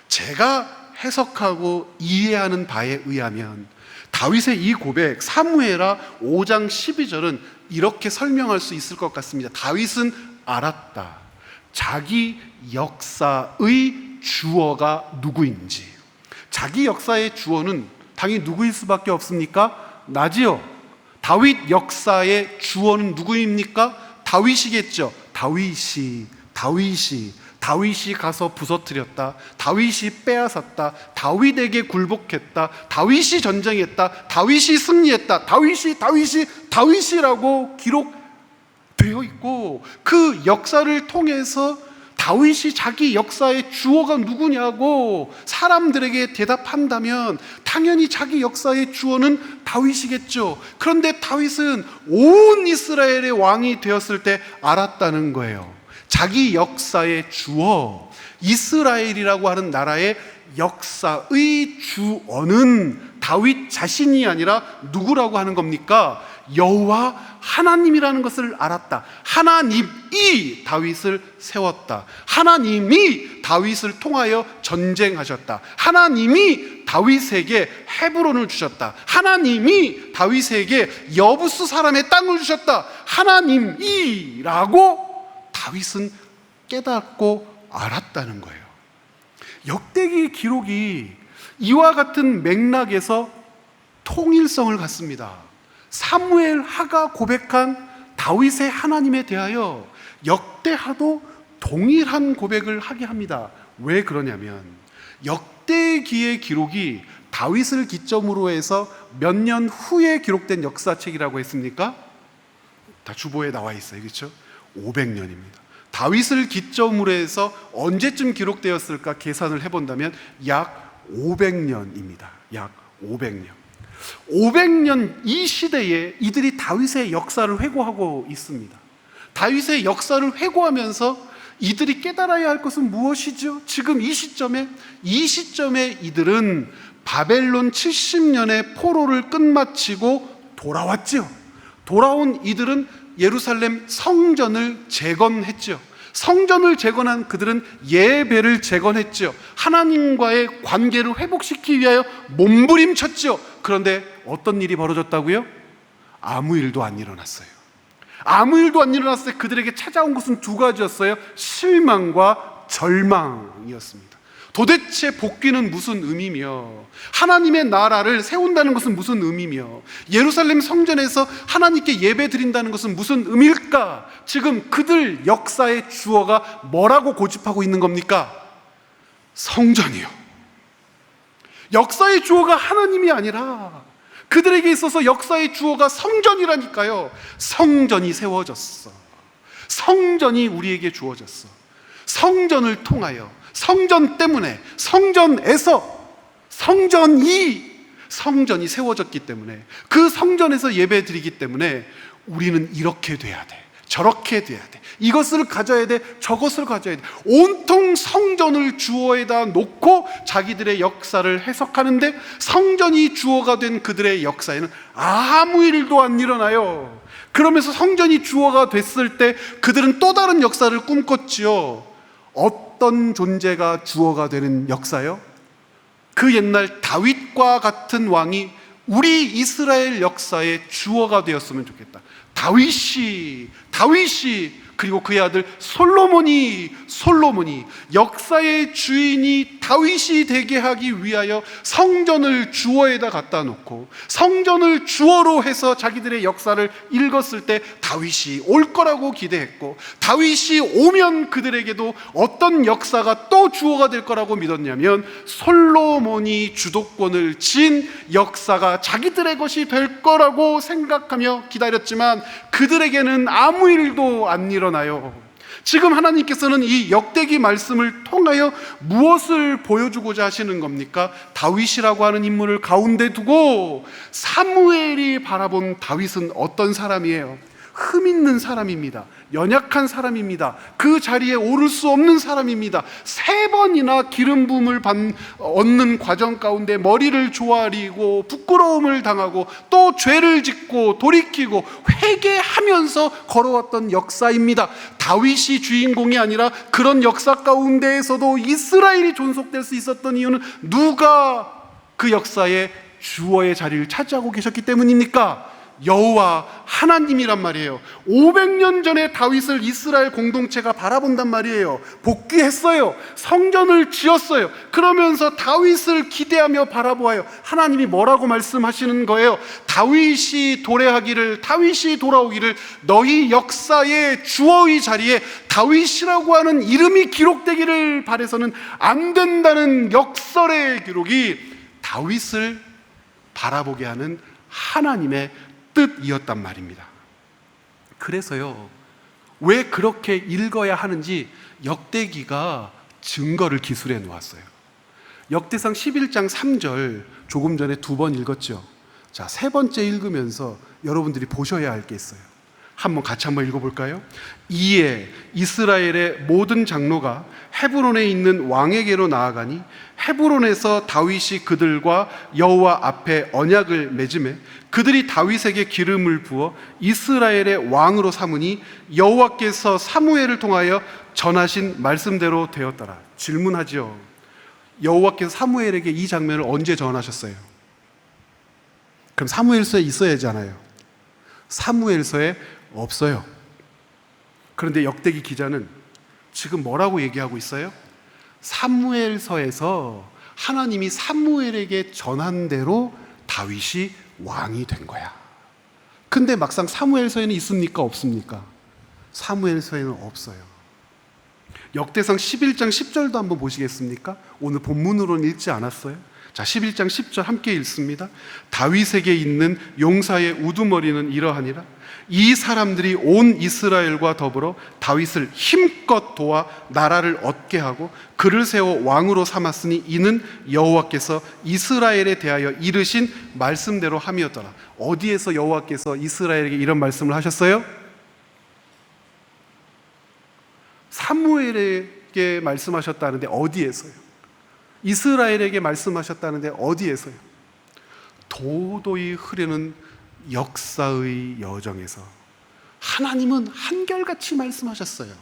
제가 해석하고 이해하는 바에 의하면 다윗의 이 고백, 사무엘하 5장 12절은 이렇게 설명할 수 있을 것 같습니다. 다윗은 알았다. 자기 역사의 주어가 누구인지. 자기 역사의 주어는 당연히 누구일 수밖에 없습니까? 나지요. 다윗 역사의 주어는 누구입니까? 다윗이겠죠. 다윗이 가서 부서뜨렸다. 다윗이 빼앗았다. 다윗에게 굴복했다. 다윗이 전쟁했다. 다윗이 승리했다. 다윗이라고 기록되어 있고, 그 역사를 통해서 다윗이 자기 역사의 주어가 누구냐고 사람들에게 대답한다면 당연히 자기 역사의 주어는 다윗이겠죠. 그런데 다윗은 온 이스라엘의 왕이 되었을 때 알았다는 거예요. 자기 역사의 주어, 이스라엘이라고 하는 나라의 역사의 주어는 다윗 자신이 아니라 누구라고 하는 겁니까? 여호와 하나님이라는 것을 알았다. 하나님이 다윗을 세웠다. 하나님이 다윗을 통하여 전쟁하셨다. 하나님이 다윗에게 헤브론을 주셨다. 하나님이 다윗에게 여부스 사람의 땅을 주셨다. 하나님이라고 다윗은 깨닫고 알았다는 거예요. 역대기 기록이 이와 같은 맥락에서 통일성을 갖습니다. 사무엘 하가 고백한 다윗의 하나님에 대하여 역대하도 동일한 고백을 하게 합니다. 왜 그러냐면 역대기의 기록이 다윗을 기점으로 해서 몇 년 후에 기록된 역사책이라고 했습니까? 다 주보에 나와 있어요. 그렇죠? 500년입니다. 다윗을 기점으로 해서 언제쯤 기록되었을까 계산을 해본다면 약 500년입니다. 약 500년. 500년 이 시대에 이들이 다윗의 역사를 회고하고 있습니다. 다윗의 역사를 회고하면서 이들이 깨달아야 할 것은 무엇이죠? 지금 이 시점에 이들은 바벨론 70년의 포로를 끝마치고 돌아왔죠. 돌아온 이들은 예루살렘 성전을 재건했죠. 성전을 재건한 그들은 예배를 재건했죠. 하나님과의 관계를 회복시키기 위하여 몸부림쳤죠. 그런데 어떤 일이 벌어졌다고요? 아무 일도 안 일어났어요. 아무 일도 안 일어났어요. 그들에게 찾아온 것은 두 가지였어요. 실망과 절망이었습니다. 도대체 복귀는 무슨 의미며, 하나님의 나라를 세운다는 것은 무슨 의미며, 예루살렘 성전에서 하나님께 예배 드린다는 것은 무슨 의미일까? 지금 그들 역사의 주어가 뭐라고 고집하고 있는 겁니까? 성전이요. 역사의 주어가 하나님이 아니라 그들에게 있어서 역사의 주어가 성전이라니까요. 성전이 세워졌어. 성전이 우리에게 주어졌어. 성전을 통하여, 성전 때문에, 성전에서, 성전이 세워졌기 때문에, 그 성전에서 예배 드리기 때문에 우리는 이렇게 돼야 돼, 저렇게 돼야 돼, 이것을 가져야 돼, 저것을 가져야 돼. 온통 성전을 주어에다 놓고 자기들의 역사를 해석하는데, 성전이 주어가 된 그들의 역사에는 아무 일도 안 일어나요. 그러면서 성전이 주어가 됐을 때 그들은 또 다른 역사를 꿈꿨지요. 어떤 존재가 주어가 되는 역사요? 그 옛날 다윗과 같은 왕이 우리 이스라엘 역사의 주어가 되었으면 좋겠다. 다윗이 그리고 그의 아들 솔로몬이 역사의 주인이 다윗이 되게 하기 위하여 성전을 주어에다 갖다 놓고, 성전을 주어로 해서 자기들의 역사를 읽었을 때 다윗이 올 거라고 기대했고, 다윗이 오면 그들에게도 어떤 역사가 또 주어가 될 거라고 믿었냐면 솔로몬이 주도권을 쥔 역사가 자기들의 것이 될 거라고 생각하며 기다렸지만 그들에게는 아무 일도 안 일어나요. 지금 하나님께서는 이 역대기 말씀을 통하여 무엇을 보여주고자 하시는 겁니까? 다윗이라고 하는 인물을 가운데 두고 사무엘이 바라본 다윗은 어떤 사람이에요? 흠 있는 사람입니다. 연약한 사람입니다. 그 자리에 오를 수 없는 사람입니다. 3번이나 기름 부음을 얻는 과정 가운데 머리를 조아리고 부끄러움을 당하고 또 죄를 짓고 돌이키고 회개하면서 걸어왔던 역사입니다. 다윗이 주인공이 아니라 그런 역사 가운데에서도 이스라엘이 존속될 수 있었던 이유는 누가 그 역사의 주어의 자리를 차지하고 계셨기 때문입니까? 여호와 하나님이란 말이에요. 500년 전에 다윗을 이스라엘 공동체가 바라본단 말이에요. 복귀했어요. 성전을 지었어요. 그러면서 다윗을 기대하며 바라보아요. 하나님이 뭐라고 말씀하시는 거예요? 다윗이 돌아오기를 너희 역사의 주어의 자리에 다윗이라고 하는 이름이 기록되기를 바라서는 안 된다는 역설의 기록이 다윗을 바라보게 하는 하나님의 뜻이었단 말입니다. 그래서요, 왜 그렇게 읽어야 하는지 역대기가 증거를 기술해 놓았어요. 역대상 11장 3절 조금 전에 2번 읽었죠. 자, 3번째 읽으면서 여러분들이 보셔야 할 게 있어요. 같이 한번 읽어볼까요? 이에 이스라엘의 모든 장로가 헤브론에 있는 왕에게로 나아가니 헤브론에서 다윗이 그들과 여호와 앞에 언약을 맺음에 그들이 다윗에게 기름을 부어 이스라엘의 왕으로 삼으니 여호와께서 사무엘을 통하여 전하신 말씀대로 되었더라. 질문하죠. 여호와께서 사무엘에게 이 장면을 언제 전하셨어요? 그럼 사무엘서에 있어야 하잖아요. 사무엘서에 없어요. 그런데 역대기 기자는 지금 뭐라고 얘기하고 있어요? 사무엘서에서 하나님이 사무엘에게 전한 대로 다윗이 왕이 된 거야. 근데 막상 사무엘서에는 있습니까? 없습니까? 사무엘서에는 없어요. 역대상 11장 10절도 한번 보시겠습니까? 오늘 본문으로는 읽지 않았어요. 자, 11장 10절 함께 읽습니다. 다윗에게 있는 용사의 우두머리는 이러하니라. 이 사람들이 온 이스라엘과 더불어 다윗을 힘껏 도와 나라를 얻게 하고 그를 세워 왕으로 삼았으니 이는 여호와께서 이스라엘에 대하여 이르신 말씀대로 함이었더라. 어디에서 여호와께서 이스라엘에게 이런 말씀을 하셨어요? 사무엘에게 말씀하셨다는데 어디에서요? 이스라엘에게 말씀하셨다는데 어디에서요? 도도히 흐르는 역사의 여정에서 하나님은 한결같이 말씀하셨어요.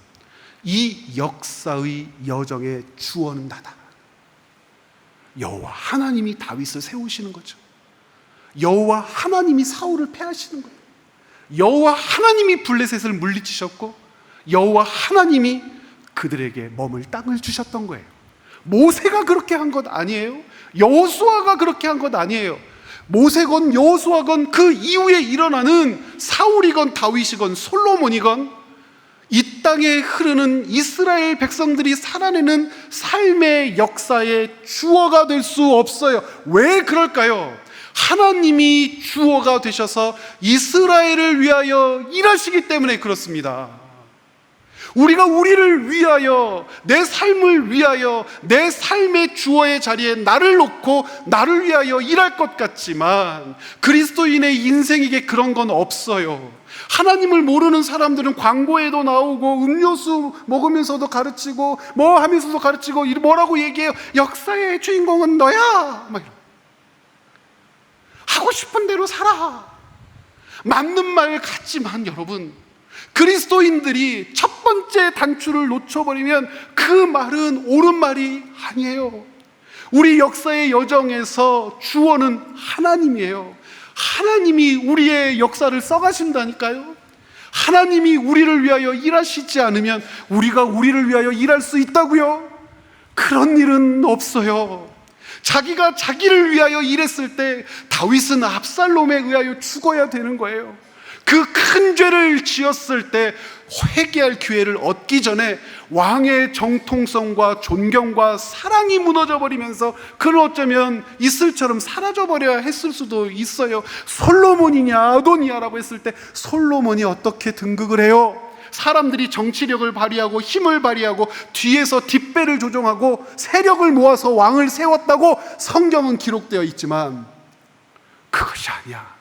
이 역사의 여정의 주어는 나다. 여호와 하나님이 다윗을 세우시는 거죠. 여호와 하나님이 사울을 패하시는 거예요. 여호와 하나님이 블레셋을 물리치셨고 여호와 하나님이 그들에게 머물 땅을 주셨던 거예요. 모세가 그렇게 한 것 아니에요. 여호수아가 그렇게 한 것 아니에요. 모세건 여호수아건 그 이후에 일어나는 사울이건 다윗이건 솔로몬이건 이 땅에 흐르는 이스라엘 백성들이 살아내는 삶의 역사의 주어가 될 수 없어요. 왜 그럴까요? 하나님이 주어가 되셔서 이스라엘을 위하여 일하시기 때문에 그렇습니다. 우리가 우리를 위하여, 내 삶을 위하여, 내 삶의 주어의 자리에 나를 놓고 나를 위하여 일할 것 같지만 그리스도인의 인생에게 그런 건 없어요. 하나님을 모르는 사람들은 광고에도 나오고 음료수 먹으면서도 가르치고 뭐 하면서도 가르치고 뭐라고 얘기해요? 역사의 주인공은 너야. 막 하고 싶은 대로 살아. 맞는 말 같지만 여러분, 그리스도인들이 첫 번째 단추를 놓쳐버리면 그 말은 옳은 말이 아니에요. 우리 역사의 여정에서 주어는 하나님이에요. 하나님이 우리의 역사를 써가신다니까요. 하나님이 우리를 위하여 일하시지 않으면 우리가 우리를 위하여 일할 수 있다고요? 그런 일은 없어요. 자기가 자기를 위하여 일했을 때 다윗은 압살롬에 의하여 죽어야 되는 거예요. 그 큰 죄를 지었을 때 회개할 기회를 얻기 전에 왕의 정통성과 존경과 사랑이 무너져 버리면서 그는 어쩌면 이슬처럼 사라져 버려야 했을 수도 있어요. 솔로몬이냐 아도니아라고 했을 때 솔로몬이 어떻게 등극을 해요? 사람들이 정치력을 발휘하고 힘을 발휘하고 뒤에서 뒷배를 조종하고 세력을 모아서 왕을 세웠다고 성경은 기록되어 있지만 그것이 아니야.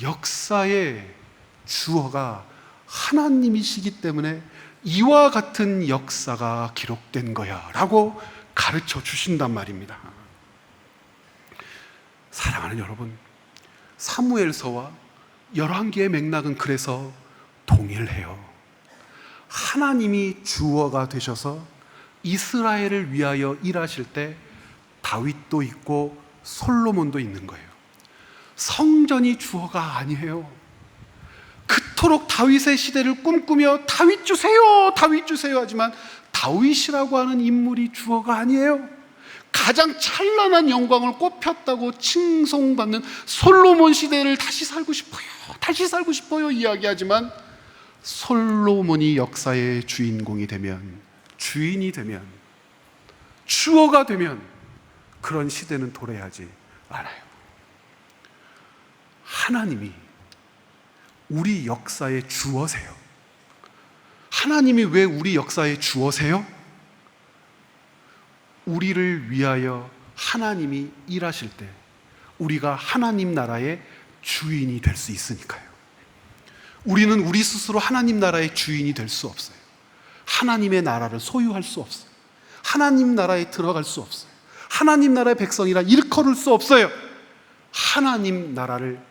역사의 주어가 하나님이시기 때문에 이와 같은 역사가 기록된 거야 라고 가르쳐 주신단 말입니다. 사랑하는 여러분, 사무엘서와 열왕기의 맥락은 그래서 동일해요. 하나님이 주어가 되셔서 이스라엘을 위하여 일하실 때 다윗도 있고 솔로몬도 있는 거예요. 성전이 주어가 아니에요. 그토록 다윗의 시대를 꿈꾸며 다윗 주세요, 다윗 주세요 하지만 다윗이라고 하는 인물이 주어가 아니에요. 가장 찬란한 영광을 꼽혔다고 칭송받는 솔로몬 시대를 다시 살고 싶어요, 다시 살고 싶어요 이야기하지만 솔로몬이 역사의 주인공이 되면, 주인이 되면, 주어가 되면 그런 시대는 도래하지 않아요. 하나님이 우리 역사의 주어세요. 하나님이 왜 우리 역사의 주어세요? 우리를 위하여 하나님이 일하실 때 우리가 하나님 나라의 주인이 될 수 있으니까요. 우리는 우리 스스로 하나님 나라의 주인이 될 수 없어요. 하나님의 나라를 소유할 수 없어요. 하나님 나라에 들어갈 수 없어요. 하나님 나라의 백성이라 일컬을 수 없어요. 하나님 나라를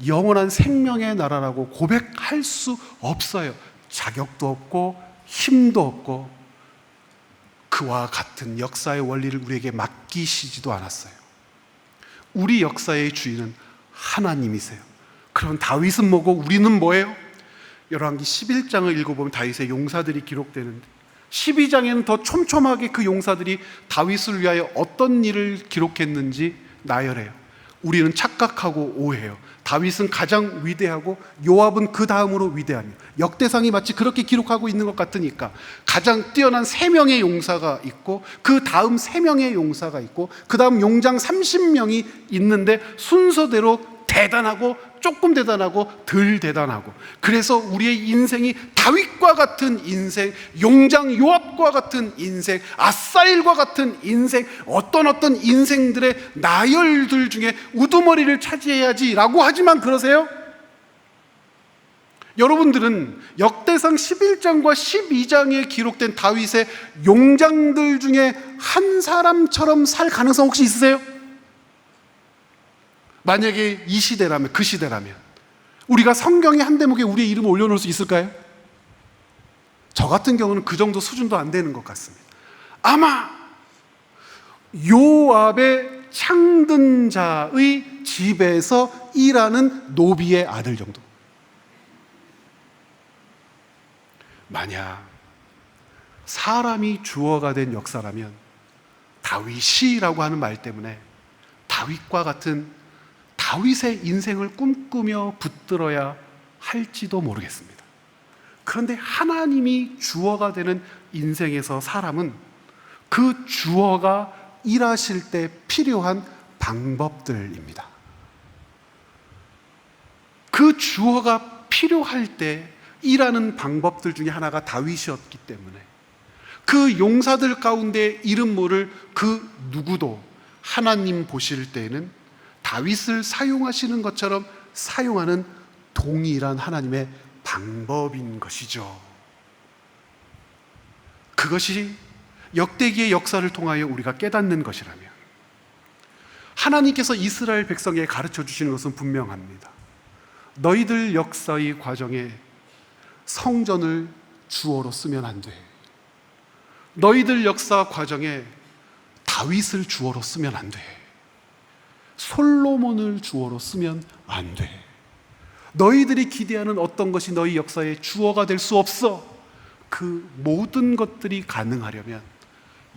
영원한 생명의 나라라고 고백할 수 없어요. 자격도 없고 힘도 없고 그와 같은 역사의 원리를 우리에게 맡기시지도 않았어요. 우리 역사의 주인은 하나님이세요. 그럼 다윗은 뭐고 우리는 뭐예요? 열왕기 11장을 읽어보면 다윗의 용사들이 기록되는데 12장에는 더 촘촘하게 그 용사들이 다윗을 위하여 어떤 일을 기록했는지 나열해요. 우리는 착각하고 오해해요. 다윗은 가장 위대하고 요압은 그 다음으로 위대하며, 역대상이 마치 그렇게 기록하고 있는 것 같으니까 가장 뛰어난 3명의 용사가 있고 그 다음 3명의 용사가 있고 그 다음 용장 30명이 있는데 순서대로 대단하고 조금 대단하고 덜 대단하고, 그래서 우리의 인생이 다윗과 같은 인생, 용장 요압과 같은 인생, 아사엘과 같은 인생, 어떤 인생들의 나열들 중에 우두머리를 차지해야지라고 하지만 그러세요? 여러분들은 역대상 11장과 12장에 기록된 다윗의 용장들 중에 한 사람처럼 살 가능성 혹시 있으세요? 만약에 이 시대라면, 그 시대라면 우리가 성경의 한 대목에 우리의 이름을 올려놓을 수 있을까요? 저 같은 경우는 그 정도 수준도 안 되는 것 같습니다. 아마 요압의 창든 자의 집에서 일하는 노비의 아들 정도. 만약 사람이 주어가 된 역사라면 다윗이라고 하는 말 때문에 다윗과 같은 다윗의 인생을 꿈꾸며 붙들어야 할지도 모르겠습니다. 그런데 하나님이 주어가 되는 인생에서 사람은 그 주어가 일하실 때 필요한 방법들입니다. 그 주어가 필요할 때 일하는 방법들 중에 하나가 다윗이었기 때문에 그 용사들 가운데 이름 모를 그 누구도 하나님 보실 때에는 다윗을 사용하시는 것처럼 사용하는 동일한 하나님의 방법인 것이죠. 그것이 역대기의 역사를 통하여 우리가 깨닫는 것이라면 하나님께서 이스라엘 백성에게 가르쳐 주시는 것은 분명합니다. 너희들 역사의 과정에 성전을 주어로 쓰면 안 돼. 너희들 역사 과정에 다윗을 주어로 쓰면 안 돼. 솔로몬을 주어로 쓰면 안 돼. 너희들이 기대하는 어떤 것이 너희 역사의 주어가 될 수 없어. 그 모든 것들이 가능하려면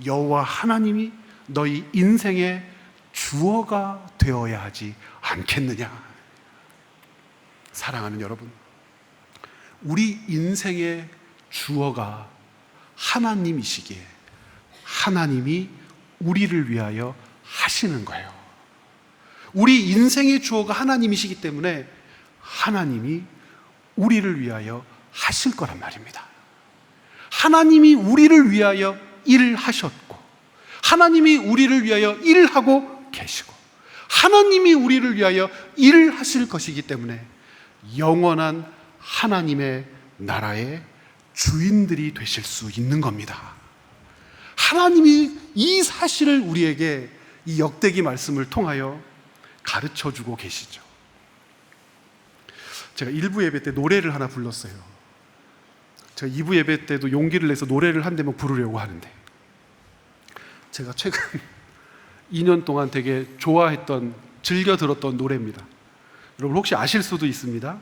여호와 하나님이 너희 인생의 주어가 되어야 하지 않겠느냐. 사랑하는 여러분, 우리 인생의 주어가 하나님이시기에 하나님이 우리를 위하여 하시는 거예요. 우리 인생의 주어가 하나님이시기 때문에 하나님이 우리를 위하여 하실 거란 말입니다. 하나님이 우리를 위하여 일하셨고 하나님이 우리를 위하여 일하고 계시고 하나님이 우리를 위하여 일하실 것이기 때문에 영원한 하나님의 나라의 주인들이 되실 수 있는 겁니다. 하나님이 이 사실을 우리에게 이 역대기 말씀을 통하여 가르쳐주고 계시죠. 제가 1부 예배 때 노래를 하나 불렀어요. 제가 2부 예배 때도 용기를 내서 노래를 한 대목 부르려고 하는데 제가 최근 2년 동안 되게 좋아했던, 즐겨 들었던 노래입니다. 여러분 혹시 아실 수도 있습니다.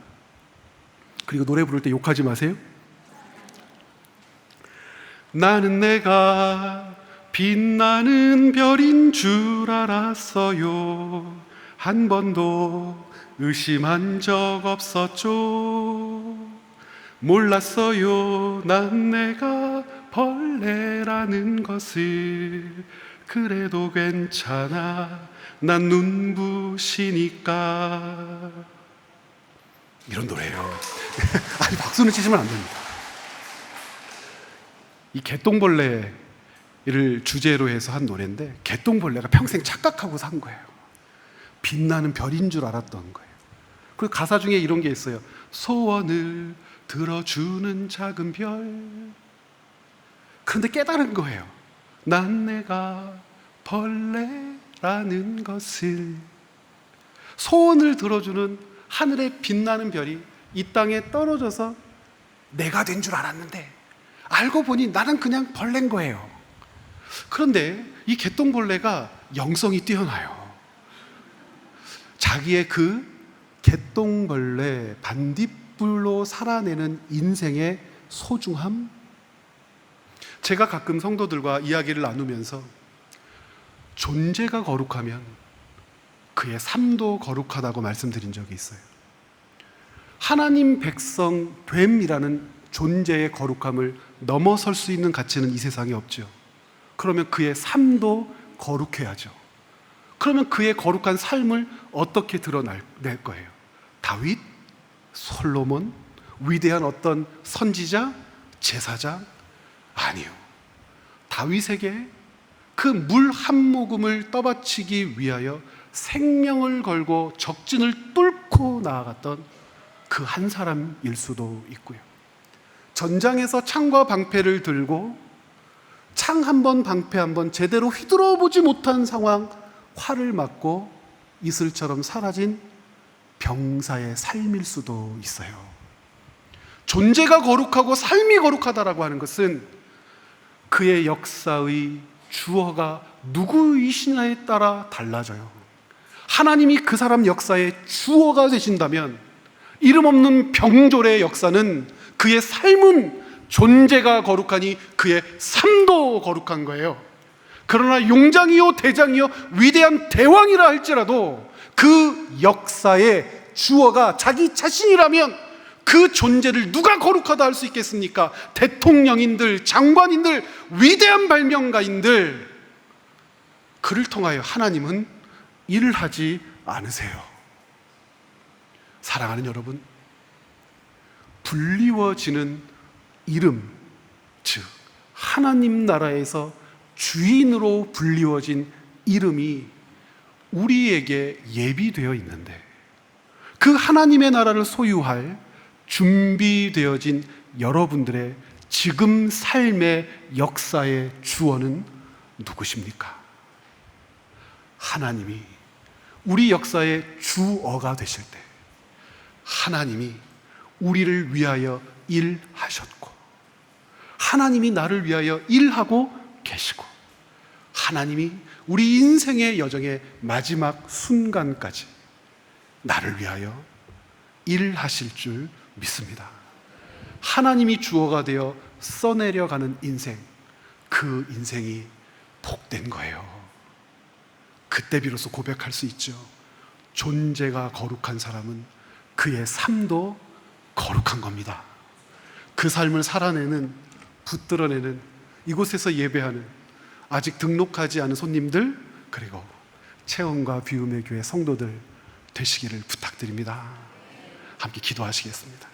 그리고 노래 부를 때 욕하지 마세요. 나는 내가 빛나는 별인 줄 알았어요. 한 번도 의심한 적 없었죠. 몰랐어요. 난 내가 벌레라는 것을. 그래도 괜찮아. 난 눈부시니까. 이런 노래예요. 아니, 박수는 치시면 안 됩니다. 이 개똥벌레를 주제로 해서 한 노래인데 개똥벌레가 평생 착각하고 산 거예요. 빛나는 별인 줄 알았던 거예요. 그리고 가사 중에 이런 게 있어요. 소원을 들어주는 작은 별. 그런데 깨달은 거예요. 난 내가 벌레라는 것을. 소원을 들어주는 하늘에 빛나는 별이 이 땅에 떨어져서 내가 된 줄 알았는데 알고 보니 나는 그냥 벌레인 거예요. 그런데 이 개똥벌레가 영성이 뛰어나요. 자기의 그 개똥벌레 반딧불로 살아내는 인생의 소중함. 제가 가끔 성도들과 이야기를 나누면서 존재가 거룩하면 그의 삶도 거룩하다고 말씀드린 적이 있어요. 하나님 백성 됨이라는 존재의 거룩함을 넘어설 수 있는 가치는 이 세상에 없죠. 그러면 그의 삶도 거룩해야죠. 그러면 그의 거룩한 삶을 어떻게 드러낼 거예요? 다윗? 솔로몬? 위대한 어떤 선지자? 제사장? 아니요. 다윗에게 그 물 한 모금을 떠바치기 위하여 생명을 걸고 적진을 뚫고 나아갔던 그 한 사람일 수도 있고요. 전장에서 창과 방패를 들고 창 한 번, 방패 한 번 제대로 휘둘러 보지 못한 상황, 활을 맞고 이슬처럼 사라진 병사의 삶일 수도 있어요. 존재가 거룩하고 삶이 거룩하다라고 하는 것은 그의 역사의 주어가 누구이시냐에 따라 달라져요. 하나님이 그 사람 역사의 주어가 되신다면 이름 없는 병졸의 역사는, 그의 삶은 존재가 거룩하니 그의 삶도 거룩한 거예요. 그러나 용장이요 대장이요 위대한 대왕이라 할지라도 그 역사의 주어가 자기 자신이라면 그 존재를 누가 거룩하다 할 수 있겠습니까? 대통령인들, 장관인들, 위대한 발명가인들, 그를 통하여 하나님은 일을 하지 않으세요. 사랑하는 여러분, 불리워지는 이름, 즉 하나님 나라에서 주인으로 불리워진 이름이 우리에게 예비되어 있는데, 그 하나님의 나라를 소유할 준비되어진 여러분들의 지금 삶의 역사의 주어는 누구십니까? 하나님이 우리 역사의 주어가 되실 때 하나님이 우리를 위하여 일하셨고, 하나님이 나를 위하여 일하고 계시고, 하나님이 우리 인생의 여정의 마지막 순간까지 나를 위하여 일하실 줄 믿습니다. 하나님이 주어가 되어 써내려가는 인생, 그 인생이 복된 거예요. 그때 비로소 고백할 수 있죠. 존재가 거룩한 사람은 그의 삶도 거룩한 겁니다. 그 삶을 살아내는, 붙들어내는, 이곳에서 예배하는 아직 등록하지 않은 손님들, 그리고 체험과 비움의 교회 성도들 되시기를 부탁드립니다. 함께 기도하시겠습니다.